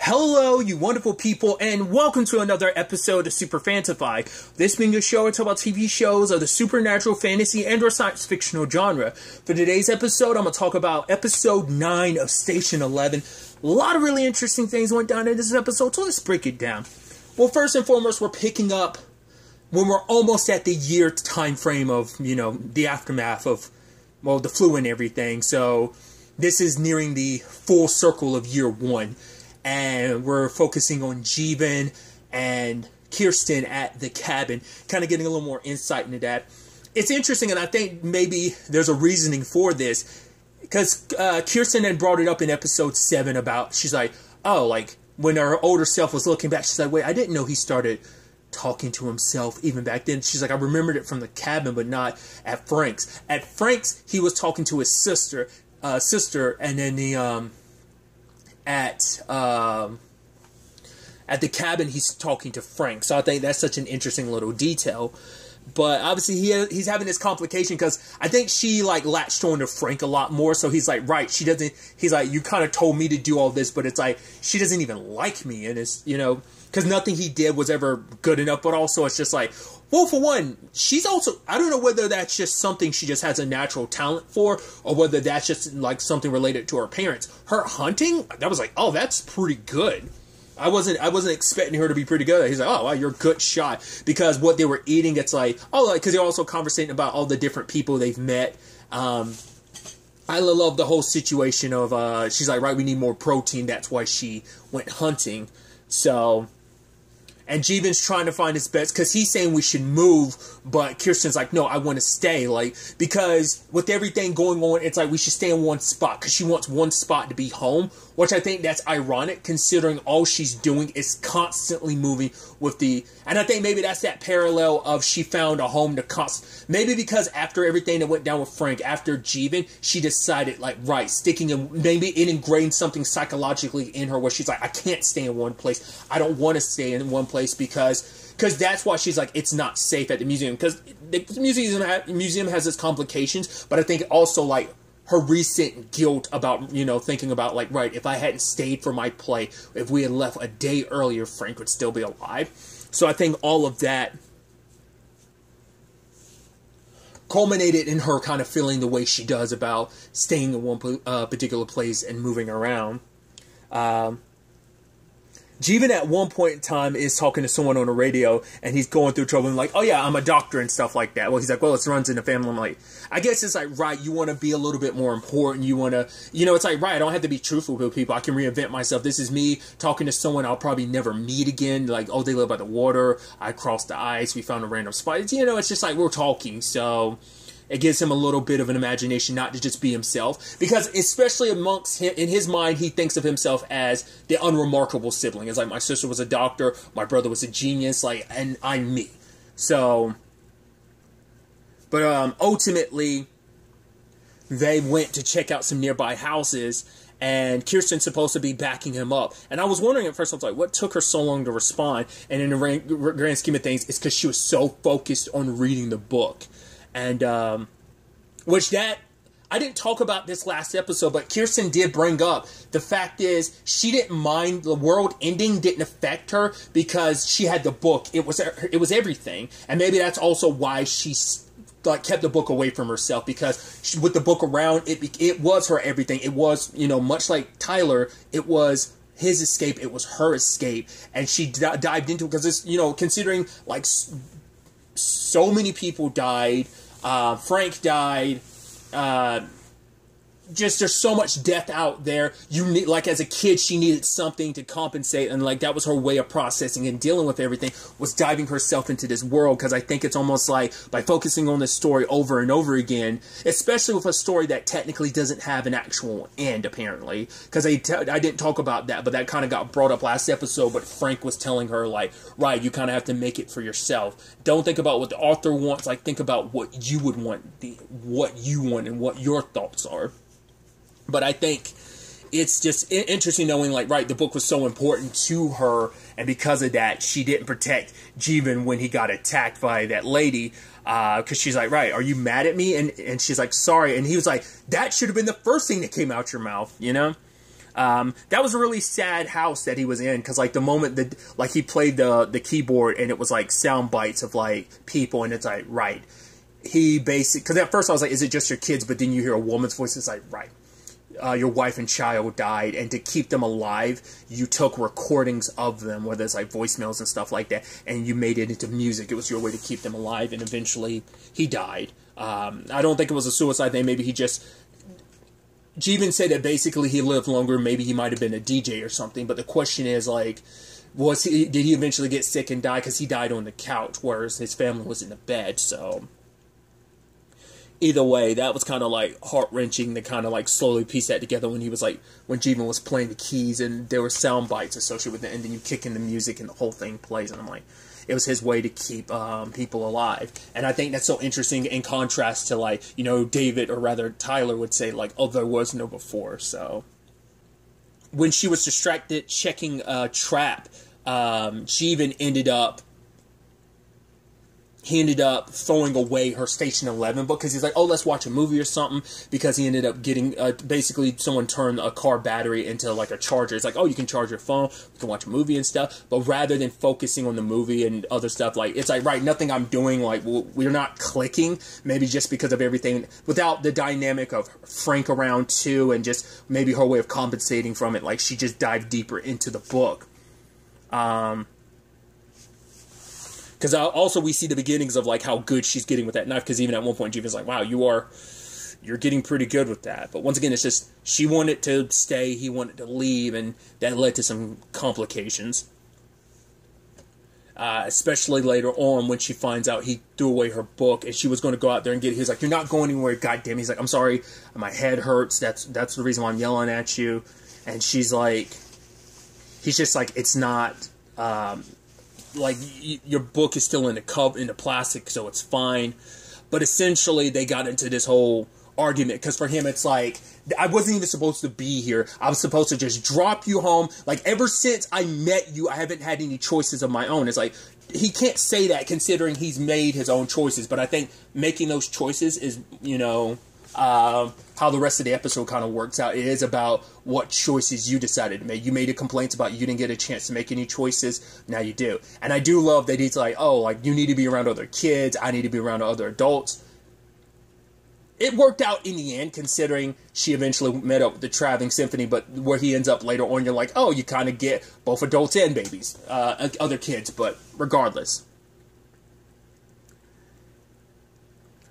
Hello, you wonderful people, and welcome to another episode of Super-Fanta-Fi. This being a show where I talk about TV shows of the supernatural, fantasy, and or science fictional genre. For today's episode, I'm going to talk about episode 9 of Station 11. A lot of really interesting things went down in this episode, so let's break it down. Well, first and foremost, we're picking up when we're almost at the year time frame of, the aftermath of, well, the flu and everything. So this is nearing the full circle of year 1. And we're focusing on Jeevan and Kirsten at the cabin, kind of getting a little more insight into that. It's interesting, and I think maybe there's a reasoning for this, because Kirsten had brought it up in episode 7 about, she's like, oh, like, when her older self was looking back, she's like, wait, I didn't know he started talking to himself even back then. She's like, I remembered it from the cabin, but not at Frank's. At Frank's, he was talking to his sister, and then at the cabin, he's talking to Frank. So I think that's such an interesting little detail. But obviously, he's having this complication because I think she, like, latched on to Frank a lot more. So he's like, right, he's like, you kind of told me to do all this, but it's like, she doesn't even like me. And it's, because nothing he did was ever good enough. But also, it's just like, well, for one, she's also, I don't know whether that's just something she just has a natural talent for, or whether that's just, like, something related to her parents. Her hunting, that was like, oh, that's pretty good. I wasn't expecting her to be pretty good. He's like, oh, wow, you're a good shot. Because what they were eating, it's like, oh, like, because they're also conversating about all the different people they've met. I love the whole situation of, she's like, right, we need more protein. That's why she went hunting. So, and Jeevan's trying to find his best, because he's saying we should move, but Kirsten's like, no, I want to stay, like, because with everything going on, it's like we should stay in one spot, because she wants one spot to be home, which I think that's ironic, considering all she's doing is constantly moving with and I think maybe that's that parallel of she found a home to maybe because after everything that went down with Frank, after Jeevan, she decided, like, right, sticking in, maybe it ingrained something psychologically in her where she's like, I can't stay in one place, I don't want to stay in one place, because that's why she's like, it's not safe at the museum, because the museum has its complications, but I think also, like, her recent guilt about, thinking about, like, right, if I hadn't stayed for my play, if we had left a day earlier, Frank would still be alive. So I think all of that culminated in her kind of feeling the way she does about staying in one particular place and moving around. Jeevan at one point in time is talking to someone on the radio, and he's going through trouble and like, oh yeah, I'm a doctor and stuff like that. Well, he's like, well, it runs in the family. I'm like, I guess it's like, right, you want to be a little bit more important. You want to, it's like, right, I don't have to be truthful with people. I can reinvent myself. This is me talking to someone I'll probably never meet again. Like, oh, they live by the water. I crossed the ice. We found a random spot. It's just like, we're talking. So it gives him a little bit of an imagination not to just be himself. Because especially amongst him, in his mind, he thinks of himself as the unremarkable sibling. It's like, my sister was a doctor, my brother was a genius, like, and I'm me. So, but ultimately, they went to check out some nearby houses, and Kirsten's supposed to be backing him up. And I was wondering at first, I was like, what took her so long to respond? And in the grand scheme of things, it's because she was so focused on reading the book. And, I didn't talk about this last episode, but Kirsten did bring up, the fact is, she didn't mind, the world ending didn't affect her, because she had the book. It was everything. And maybe that's also why she, like, kept the book away from herself, because with the book around, it was her everything. It was, much like Tyler, it was his escape, it was her escape, and she dived into it, because it's, considering, like, so many people died, Frank died, just there's so much death out there. You need, like, as a kid, she needed something to compensate, and like that was her way of processing and dealing with everything, was diving herself into this world. Because I think it's almost like by focusing on this story over and over again, especially with a story that technically doesn't have an actual end, apparently. Because I didn't talk about that, but that kind of got brought up last episode. But Frank was telling her, like, right, you kind of have to make it for yourself. Don't think about what the author wants. Like, think about what you would want, what you want, and what your thoughts are. But I think it's just interesting knowing, like, right, the book was so important to her, and because of that, she didn't protect Jeevan when he got attacked by that lady, because she's like, right, are you mad at me? And she's like, sorry. And he was like, that should have been the first thing that came out your mouth, That was a really sad house that he was in, because like the moment that like he played the keyboard and it was like sound bites of like people, and it's like, right, he basically, because at first I was like, is it just your kids? But then you hear a woman's voice, it's like, right, your wife and child died, and to keep them alive, you took recordings of them, whether it's like voicemails and stuff like that, and you made it into music. It was your way to keep them alive, and eventually he died. I don't think it was a suicide thing. Maybe he just... Jeevan said that basically he lived longer. Maybe he might have been a DJ or something. But the question is, like, did he eventually get sick and die? Because he died on the couch, whereas his family was in the bed. So either way, that was kind of like heart-wrenching to kind of like slowly piece that together when he was like, when Jeevan was playing the keys and there were sound bites associated with it, and then you kick in the music and the whole thing plays, and I'm like, it was his way to keep people alive. And I think that's so interesting in contrast to, like, you know, David, or rather Tyler would say, like, oh, there was no before. So when she was distracted checking a trap, Jeevan ended up throwing away her Station 11 book, because he's like, oh, let's watch a movie or something, because he ended up getting, basically someone turned a car battery into like a charger. It's like, oh, you can charge your phone, you can watch a movie and stuff, but rather than focusing on the movie and other stuff, like, it's like, right, nothing I'm doing, like, we're not clicking, maybe just because of everything, without the dynamic of Frank around too, and just maybe her way of compensating from it, like, she just dived deeper into the book. Because also we see the beginnings of like how good she's getting with that knife. Because even at one point, Jeevan's like, "Wow, you're getting pretty good with that." But once again, it's just she wanted to stay, he wanted to leave, and that led to some complications. Especially later on when she finds out he threw away her book and she was going to go out there and get it. He's like, "You're not going anywhere, goddamn." He's like, "I'm sorry, my head hurts. That's the reason why I'm yelling at you." And she's like, he's just like, "It's not." Like, your book is still in the plastic, so it's fine. But essentially, they got into this whole argument, because for him, it's like, I wasn't even supposed to be here. I was supposed to just drop you home. Like, ever since I met you, I haven't had any choices of my own. It's like, he can't say that considering he's made his own choices. But I think making those choices is, you know, how the rest of the episode kind of works out. It is about what choices you decided to make. You made a complaint about you didn't get a chance to make any choices. Now you do. And I do love that he's like, oh, like, you need to be around other kids. I need to be around other adults. It worked out in the end, considering she eventually met up with the Traveling Symphony, but where he ends up later on, you're like, oh, you kind of get both adults and babies, other kids, but regardless.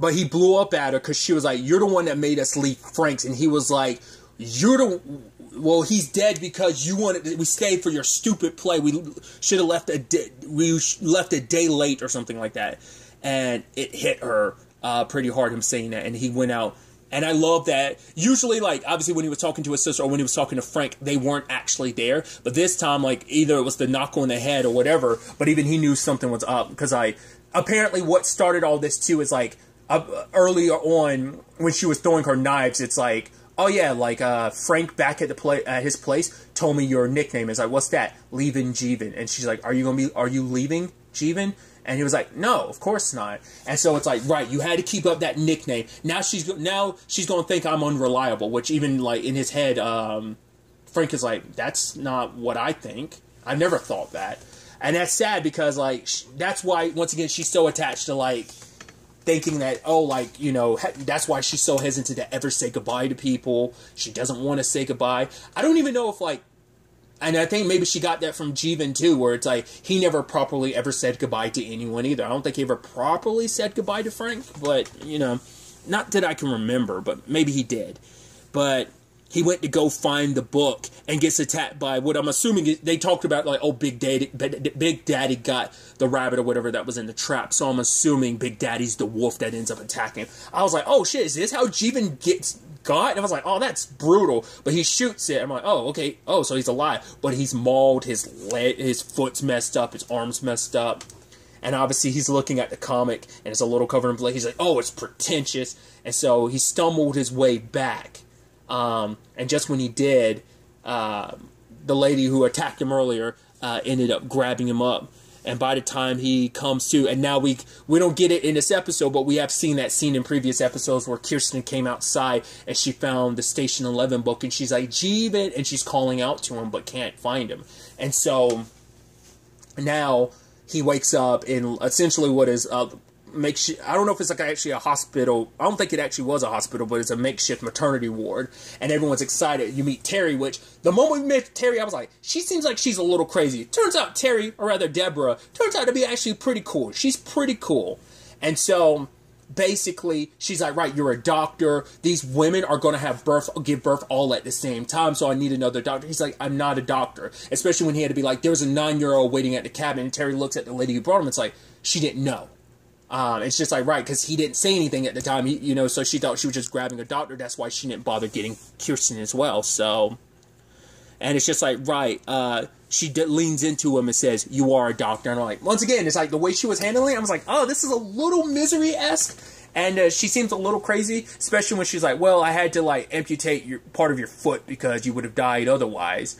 But he blew up at her because she was like, you're the one that made us leave Frank's. And he was like, well, he's dead because we stayed for your stupid play. We should have left a day late or something like that. And it hit her pretty hard, him saying that. And he went out. And I love that. Usually, like, obviously when he was talking to his sister or when he was talking to Frank, they weren't actually there. But this time, like, either it was the knock on the head or whatever, but even he knew something was up. Because apparently what started all this too is like, earlier on, when she was throwing her knives, it's like, oh yeah, like, Frank back at his place told me your nickname. It's like, what's that? Leaving Jeevan. And she's like, are you leaving Jeevan? And he was like, no, of course not. And so it's like, right, you had to keep up that nickname. Now she's going to think I'm unreliable, which even, like, in his head, Frank is like, that's not what I think. I never thought that. And that's sad because, like, that's why, once again, she's so attached to, like, thinking that, oh, like, you know, that's why she's so hesitant to ever say goodbye to people. She doesn't want to say goodbye. I don't even know if, like, and I think maybe she got that from Jeevan too, where it's like, he never properly ever said goodbye to anyone either. I don't think he ever properly said goodbye to Frank, but, you know, not that I can remember, but maybe he did. But he went to go find the book and gets attacked by what I'm assuming they talked about, like, oh, Big Daddy got the rabbit or whatever that was in the trap. So I'm assuming Big Daddy's the wolf that ends up attacking. I was like, oh shit, is this how Jeevan gets got? And I was like, oh, that's brutal. But he shoots it. I'm like, oh, okay. Oh, so he's alive. But he's mauled, his foot's messed up, his arm's messed up. And obviously he's looking at the comic and it's a little covered in blood. He's like, oh, it's pretentious. And so he stumbled his way back. And just when he did, the lady who attacked him earlier ended up grabbing him up. And by the time he comes to, and now we don't get it in this episode, but we have seen that scene in previous episodes where Kirsten came outside and she found the Station 11 book, and she's like, Jeevan, and she's calling out to him but can't find him. And so now he wakes up in essentially what is makeshift, I don't know if it's like actually a hospital. I don't think it actually was a hospital, but it's a makeshift maternity ward, and everyone's excited. You meet Terry, which the moment we met Terry, I was like, she seems like she's a little crazy. Turns out Terry, or rather Deborah, turns out to be actually pretty cool. She's pretty cool. And so basically she's like, right, you're a doctor. These women are going to give birth all at the same time, so I need another doctor. He's like, I'm not a doctor. Especially when he had to be like, there was a 9-year-old waiting at the cabin, and Terry looks at the lady who brought him. It's like, she didn't know. It's just like, right, because he didn't say anything at the time, you know, so she thought she was just grabbing a doctor. That's why she didn't bother getting Kirsten as well. So, and it's just like, right, she leans into him and says, you are a doctor. And I'm like, once again, it's like the way she was handling it, I was like, oh, this is a little Misery-esque. And she seems a little crazy, especially when she's like, well, I had to, like, amputate part of your foot because you would have died otherwise.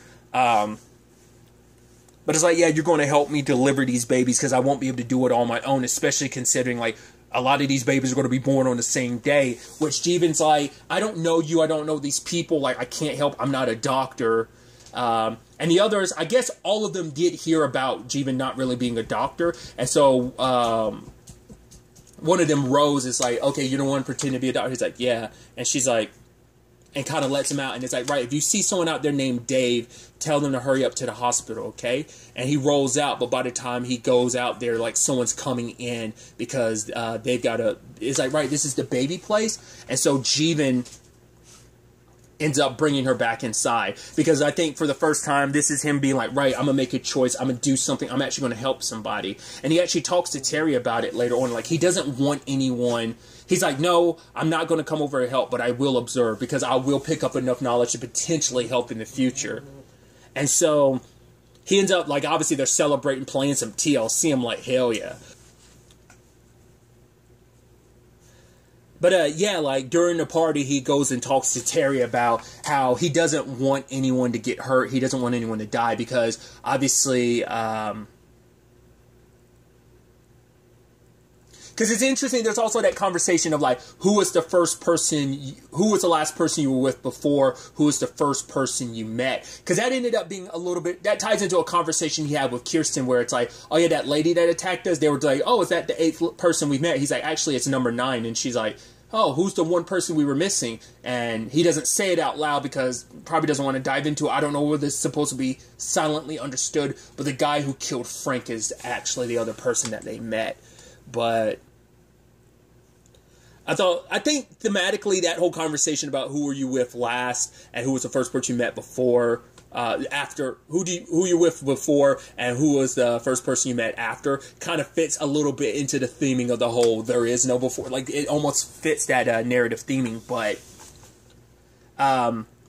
But it's like, yeah, you're going to help me deliver these babies because I won't be able to do it on my own, especially considering, like, a lot of these babies are going to be born on the same day, which Jeevan's like, I don't know you, I don't know these people, like, I can't help, I'm not a doctor. And the others, I guess all of them did hear about Jeevan not really being a doctor, and so one of them, Rose, is like, okay, you don't want to pretend to be a doctor? He's like, yeah. And she's like, and kind of lets him out, and it's like, right, if you see someone out there named Dave, tell them to hurry up to the hospital, okay? And he rolls out, but by the time he goes out there, like, someone's coming in because they've got it's like, right, this is the baby place, and so Jeevan ends up bringing her back inside, because I think for the first time, this is him being like, right, I'm going to make a choice, I'm going to do something, I'm actually going to help somebody. And he actually talks to Terry about it later on, like, he doesn't want anyone, he's like, no, I'm not going to come over and help, but I will observe, because I will pick up enough knowledge to potentially help in the future. And so, he ends up, like, obviously they're celebrating, playing some TLC, I'm like, hell yeah. But, yeah, like, during the party, he goes and talks to Terry about how he doesn't want anyone to get hurt. He doesn't want anyone to die because, obviously, because it's interesting, there's also that conversation of, like, who was the last person you were with before, who was the first person you met? Because that ended up being a little bit, that ties into a conversation he had with Kirsten where it's like, oh yeah, that lady that attacked us, they were like, oh, is that the 8th person we met? He's like, actually, it's number 9, and she's like, oh, who's the one person we were missing? And he doesn't say it out loud because probably doesn't want to dive into it. I don't know whether this is supposed to be silently understood, but the guy who killed Frank is actually the other person that they met. But I think thematically that whole conversation about who were you with last and who was the first person you met before, after, who you with before and who was the first person you met after, kind of fits a little bit into the theming of the whole there is no before. Like, it almost fits that narrative theming, but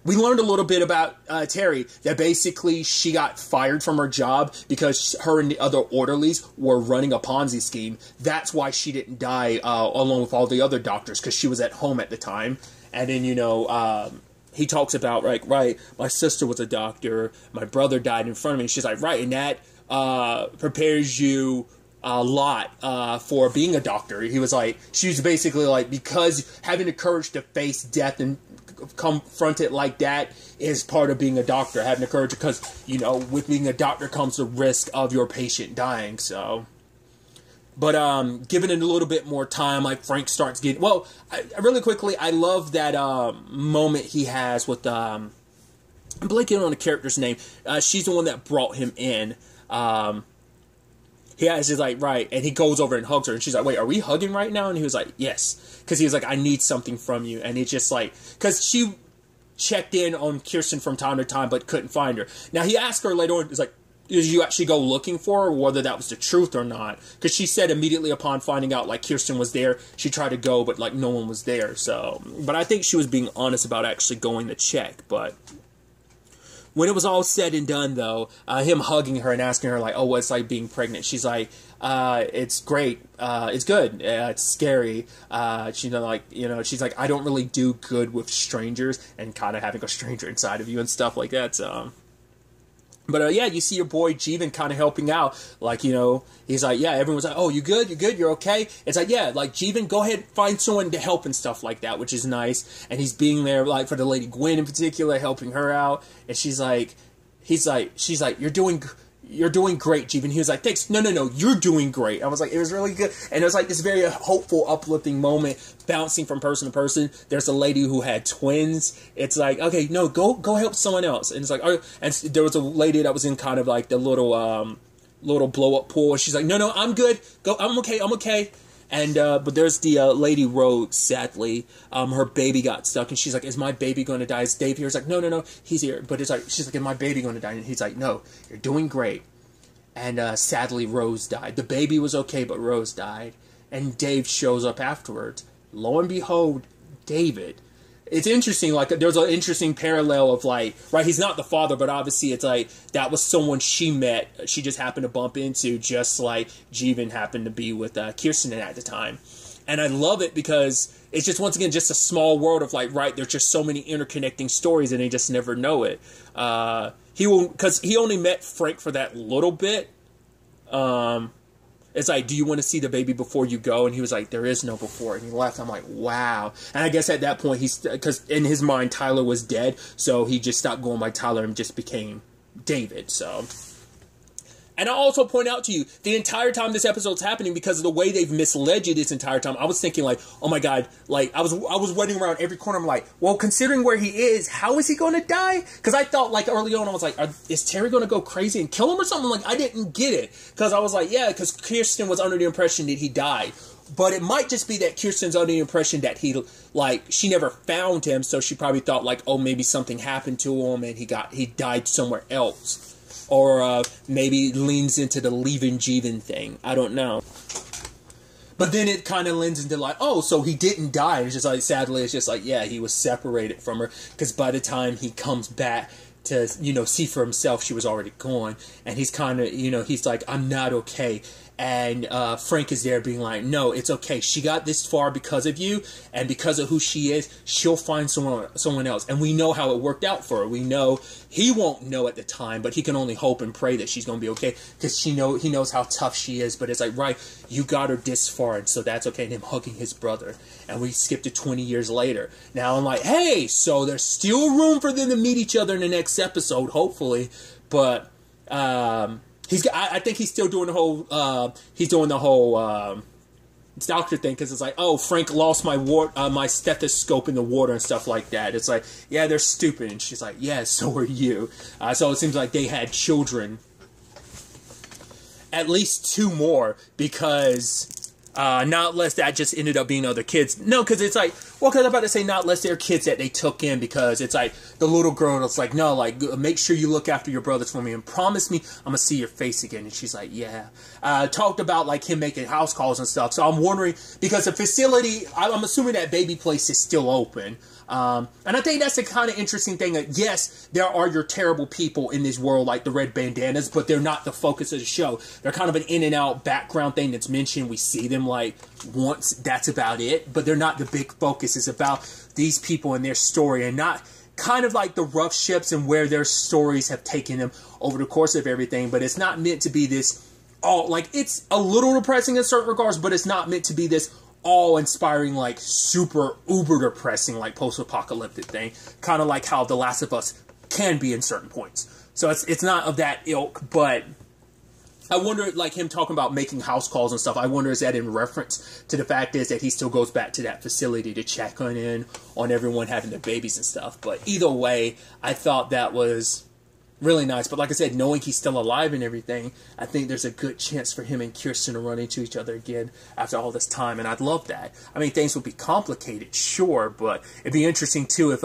we learned a little bit about Terry, that basically she got fired from her job because her and the other orderlies were running a Ponzi scheme. That's why she didn't die along with all the other doctors, because she was at home at the time. And then, you know, he talks about, like, right, my sister was a doctor, my brother died in front of me. She's like, right, and that prepares you a lot for being a doctor. He was like, she was basically like, because having the courage to face death and confront it like that is part of being a doctor, having the courage, because, you know, with being a doctor comes the risk of your patient dying. So, but giving it a little bit more time, like, Frank starts getting, well, really quickly, I love that moment he has with I'm blanking on the character's name. She's the one that brought him in. He has his, like, right, and he goes over and hugs her, and she's like, wait, are we hugging right now? And he was like, yes, because he was like, I need something from you, and it's just like, because she checked in on Kirsten from time to time, but couldn't find her. Now, he asked her later on, he's like, did you actually go looking for her, whether that was the truth or not? Because she said immediately upon finding out, like, Kirsten was there, she tried to go, but, like, no one was there, so, but I think she was being honest about actually going to check, but when it was all said and done, though, him hugging her and asking her, like, oh, what's like being pregnant? She's like, it's great. It's good. It's scary. She's like, you know, she's like, I don't really do good with strangers, and kind of having a stranger inside of you and stuff like that. So, But yeah, you see your boy Jeevan kind of helping out. Like, he's like, yeah, everyone's like, oh, you good? You good? You're okay? It's like, yeah, like, Jeevan, go ahead, find someone to help and stuff like that, which is nice. And he's being there, like, for the lady Gwen in particular, helping her out. And she's like, she's like, you're doing great, Jeevan. He was like, thanks. No, you're doing great. I was like, it was really good. And it was like this very hopeful, uplifting moment, bouncing from person to person. There's a lady who had twins. It's like, okay, no, go help someone else. And it's like, oh, and there was a lady that was in kind of like the little blow up pool. She's like, no, I'm good. Go, I'm okay. And, but there's the, Lady Rhodes, sadly, her baby got stuck, and she's like, is my baby going to die? Is Dave here? He's like, no, he's here. But it's like, she's like, is my baby going to die? And he's like, no, you're doing great. And, sadly, Rose died. The baby was okay, but Rose died. And Dave shows up afterwards. Lo and behold, David. It's interesting, like, there's an interesting parallel of, like, right, he's not the father, but obviously it's like, that was someone she met, she just happened to bump into, just like Jeevan happened to be with Kirsten at the time. And I love it because it's just, once again, just a small world of, like, right, there's just so many interconnecting stories and they just never know it. Because he only met Frank for that little bit. It's like, do you want to see the baby before you go? And he was like, there is no before. And he left. I'm like, wow. And I guess at that point, because in his mind, Tyler was dead. So he just stopped going by Tyler and just became David. So, and I'll also point out to you, the entire time this episode's happening, because of the way they've misled you this entire time, I was thinking like, oh my God, like I was waiting around every corner. I'm like, well, considering where he is, how is he going to die? Because I thought like early on, I was like, is Terry going to go crazy and kill him or something? Like, I didn't get it. Because I was like, yeah, because Kirsten was under the impression that he died. But it might just be that Kirsten's under the impression that she never found him. So she probably thought like, oh, maybe something happened to him and he died somewhere else. Or maybe leans into the leaving Jeevan thing. I don't know. But then it kind of lends into like, oh, so he didn't die. It's just like, sadly, it's just like, yeah, he was separated from her. Because by the time he comes back to, see for himself, she was already gone. And he's kind of, he's like, I'm not okay. And Frank is there being like, no, it's okay. She got this far because of you, and because of who she is, she'll find someone else. And we know how it worked out for her. We know he won't know at the time, but he can only hope and pray that she's going to be okay, because he knows how tough she is. But it's like, right, you got her this far, and so that's okay. And him hugging his brother. And we skip to 20 years later. Now I'm like, hey, so there's still room for them to meet each other in the next episode, hopefully. But I think he's still doing the whole, doctor thing, because it's like, oh, Frank lost my stethoscope in the water and stuff like that. It's like, yeah, they're stupid. And she's like, yeah, so are you. So it seems like they had children. At least 2 more, because not less that just ended up being other kids. No, because it's like, well, because I'm about to say not less they're kids that they took in, because it's like the little girl that's like, no, like, make sure you look after your brothers for me and promise me I'm going to see your face again. And she's like, yeah. Talked about like him making house calls and stuff. So I'm wondering, because the facility, I'm assuming that baby place is still open. And I think that's the kind of interesting thing that, yes, there are your terrible people in this world, like the red bandanas, but they're not the focus of the show. They're kind of an in and out background thing that's mentioned. We see them like once, that's about it, but they're not the big focus. It's about these people and their story, and not kind of like the rough ships and where their stories have taken them over the course of everything. But it's not meant to be this like, it's a little depressing in certain regards, but it's not meant to be this awe-inspiring, like, super uber depressing, like, post-apocalyptic thing. Kind of like how The Last of Us can be in certain points. So it's not of that ilk, but I wonder, like, him talking about making house calls and stuff, I wonder, is that in reference to the fact is that he still goes back to that facility to check on everyone having their babies and stuff. But either way, I thought that was really nice. But like I said, knowing he's still alive and everything, I think there's a good chance for him and Kirsten to run into each other again after all this time. And I'd love that. I mean, things would be complicated, sure, but it'd be interesting too if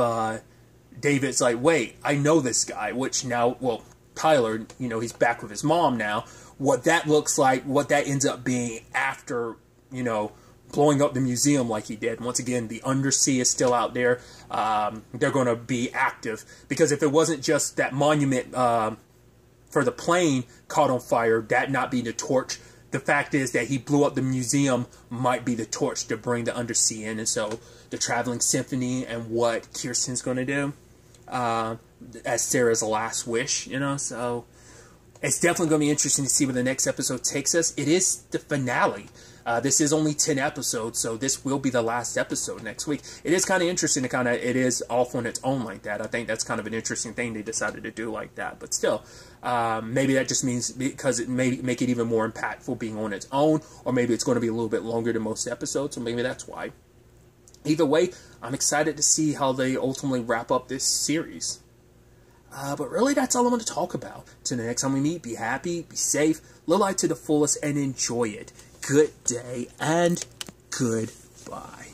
David's like, wait, I know this guy, which now, well, Tyler, he's back with his mom now. What that looks like, what that ends up being after, blowing up the museum like he did. Once again, the undersea is still out there. They're going to be active, because if it wasn't just that monument for the plane caught on fire, that not being the torch, the fact is that he blew up the museum might be the torch to bring the undersea in. And so the traveling symphony and what Kirsten's going to do as Sarah's last wish, so it's definitely going to be interesting to see where the next episode takes us. It is the finale. This is only 10 episodes, so this will be the last episode next week. It is kind of interesting to it is off on its own like that. I think that's kind of an interesting thing they decided to do like that. But still, maybe that just means because it may make it even more impactful being on its own, or maybe it's going to be a little bit longer than most episodes, so maybe that's why. Either way, I'm excited to see how they ultimately wrap up this series. But really, that's all I want to talk about. Till the next time we meet, be happy, be safe, live life to the fullest, and enjoy it. Good day and goodbye.